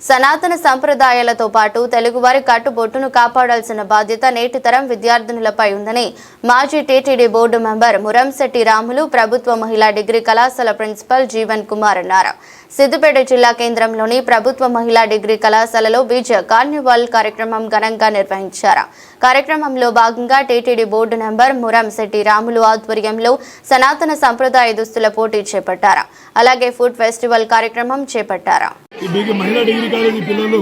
సనాతన సంప్రదాయాలతో పాటు తెలుగువారి కట్టుబొట్టును కాపాడాల్సిన బాధ్యత నేటి తరం విద్యార్థినులపై ఉందని మాజీ TTD board member Muramshetti Ramulu ప్రభుత్వ మహిళా డిగ్రీ కళాశాల ప్రిన్సిపల్ జీవన్ కుమార్ అన్నారు. సిద్దిపేట జిల్లా కేంద్రంలోని ప్రభుత్వ మహిళా డిగ్రీ కళాశాలలో విజయ కార్నివాల్ కార్యక్రమం ఘనంగా నిర్వహించారు. కార్యక్రమంలో భాగంగా TTD board member Muramshetti Ramulu ఆధ్వర్యంలో సనాతన సంప్రదాయ దుస్తుల పోటీ చేపట్టారు. అలాగే ఫుడ్ ఫెస్టివల్ కార్యక్రమం చేపట్టారు. మహిళా డిగ్రీ కాలేజీ పిల్లలు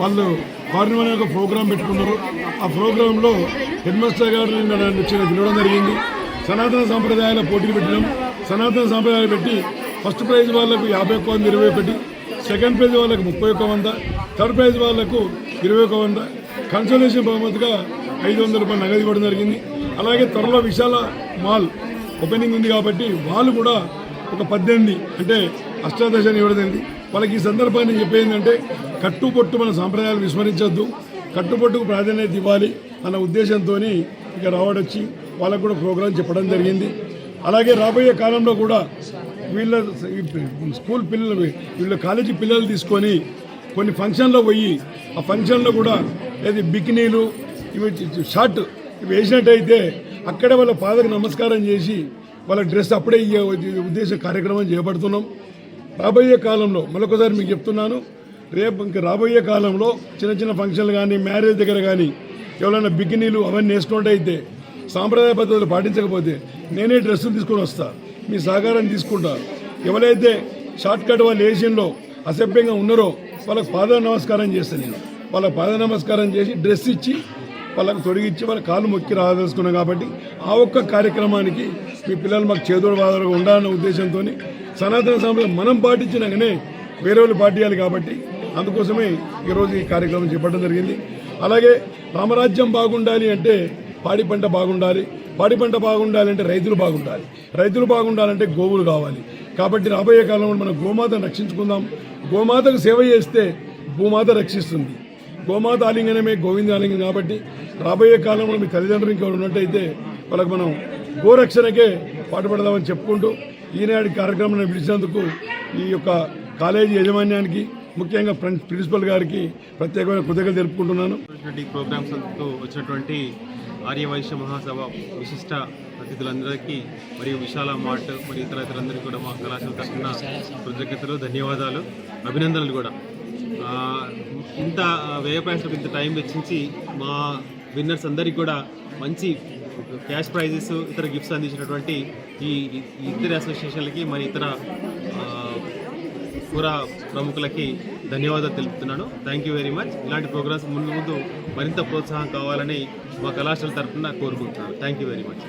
వాళ్ళు కార్నివాల్ యొక్క ప్రోగ్రాం పెట్టుకున్నారు. ఆ ప్రోగ్రాంలో హెడ్ మాస్టర్ గారు పిలవడం జరిగింది. సనాతన సంప్రదాయాల పోటీలు పెట్టడం, సనాతన సంప్రదాయాలు పెట్టి ఫస్ట్ ప్రైజ్ వాళ్ళకు 51 20 పెట్టి, సెకండ్ ప్రైజ్ వాళ్ళకు 31 థర్డ్ ప్రైజ్ వాళ్ళకు 21 కన్సోలేషన్ బహుమతిగా 500 రూపాయలు నగదు ఇవ్వడం జరిగింది. అలాగే త్వరలో విశాల మాల్ ఓపెనింగ్ ఉంది కాబట్టి వాళ్ళు కూడా ఒక 18 అంటే అష్టాదశని ఇవ్వడం జరిగింది. వాళ్ళకి ఈ సందర్భాన్ని చెప్పేందంటే కట్టుబొట్టు మన సాంప్రదాయాలు విస్మరించొద్దు, కట్టుబొట్టుకు ప్రాధాన్యత ఇవ్వాలి అన్న ఉద్దేశంతో ఇక రావడొచ్చి వాళ్ళకు కూడా ప్రోగ్రాం చెప్పడం జరిగింది. అలాగే రాబోయే కాలంలో కూడా వీళ్ళ స్కూల్ పిల్లలు వీళ్ళ కాలేజీ పిల్లలు తీసుకొని కొన్ని ఫంక్షన్లో పోయి ఆ ఫంక్షన్లో కూడా ఏది బికినీలు ఇవి షర్ట్ ఇవి వేసినట్టయితే అక్కడే వాళ్ళ పాదకు నమస్కారం చేసి వాళ్ళ డ్రెస్ అప్పుడే ఇయ్యే ఉద్దేశ కార్యక్రమం చేపడుతున్నాం. రాబోయే కాలంలో మరొకసారి మీకు చెప్తున్నాను, రేపు ఇంకా రాబోయే కాలంలో చిన్న చిన్న ఫంక్షన్లు కానీ మ్యారేజ్ దగ్గర కానీ ఎవరైనా బికినీలు అవన్నీ వేసుకుంటే సాంప్రదాయ పద్ధతులు పాటించకపోతే నేనే డ్రెస్సులు తీసుకొని వస్తా, మీ సహకారం తీసుకుంటా. ఎవరైతే షార్ట్ కట్ వాళ్ళు ఏషియన్లో అసభ్యంగా ఉన్నారో వాళ్ళకి పాద నమస్కారం చేస్తాను. నేను వాళ్ళకి పాద నమస్కారం చేసి డ్రెస్ ఇచ్చి వాళ్ళకు తొడిగిచ్చి వాళ్ళ కాళ్ళు మొక్కి రాదలుచుకున్నాం. కాబట్టి ఆ ఒక్క కార్యక్రమానికి మీ పిల్లలు మాకు చేదోడు బాధలుగా ఉండాలన్న ఉద్దేశంతో సనాతన సంప్రదాయం మనం పాటించినాకనే వేరే వాళ్ళు పాటించాలి కాబట్టి అందుకోసమే ఈరోజు ఈ కార్యక్రమం చేపట్టడం జరిగింది. అలాగే రామరాజ్యం బాగుండాలి అంటే పాడి పంట బాగుండాలి, పాడి పంట బాగుండాలి అంటే రైతులు బాగుండాలి, రైతులు బాగుండాలంటే గోవులు కావాలి. కాబట్టి రాబోయే కాలంలో మనం గోమాతను రక్షించుకుందాం. గోమాతకు సేవ చేస్తే భూమాత రక్షిస్తుంది. గోమాత ఆలింగనమే గోవింద ఆలింగనం. కాబట్టి రాబోయే కాలంలో మీ తల్లిదండ్రులు ఇంకా ఉన్నట్టయితే వాళ్ళకి మనం గోరక్షణకే పాటుపడదామని చెప్పుకుంటూ ఈనాటి కార్యక్రమాన్ని పిలిచినందుకు ఈ యొక్క కాలేజీ యాజమాన్యానికి ముఖ్యంగా ప్రిన్సిపల్ గారికి ప్రత్యేకమైన కృతజ్ఞతలు తెలుపుకుంటున్నాను. ప్రోగ్రామ్స్తో వచ్చినటువంటి ఆర్యవైశ్య మహాసభ విశిష్ట అతిథులందరికీ మరియు విశాల మార్ట్ మరియు ఇతరులందరికీ కూడా మా కళాశాల తరఫున కృతజ్ఞతలు, ధన్యవాదాలు, అభినందనలు కూడా. ఇంత వ్యయప్రయాసలకు ఇంత టైం వెచ్చించి మా విన్నర్స్ అందరికీ కూడా మంచి క్యాష్ ప్రైజెస్, ఇతర గిఫ్ట్స్ అందించినటువంటి ఈ ఇతర అసోసియేషన్లకి మరి ఇతర పూరా ప్రముఖులకి ధన్యవాదాలు తెలుపుతున్నాను. Thank you very much. ఇలాంటి ప్రోగ్రామ్స్ ముందు మరింత ప్రోత్సాహం కావాలని మా కళాశాల తరఫున కోరుకుంటున్నాను. Thank you very much.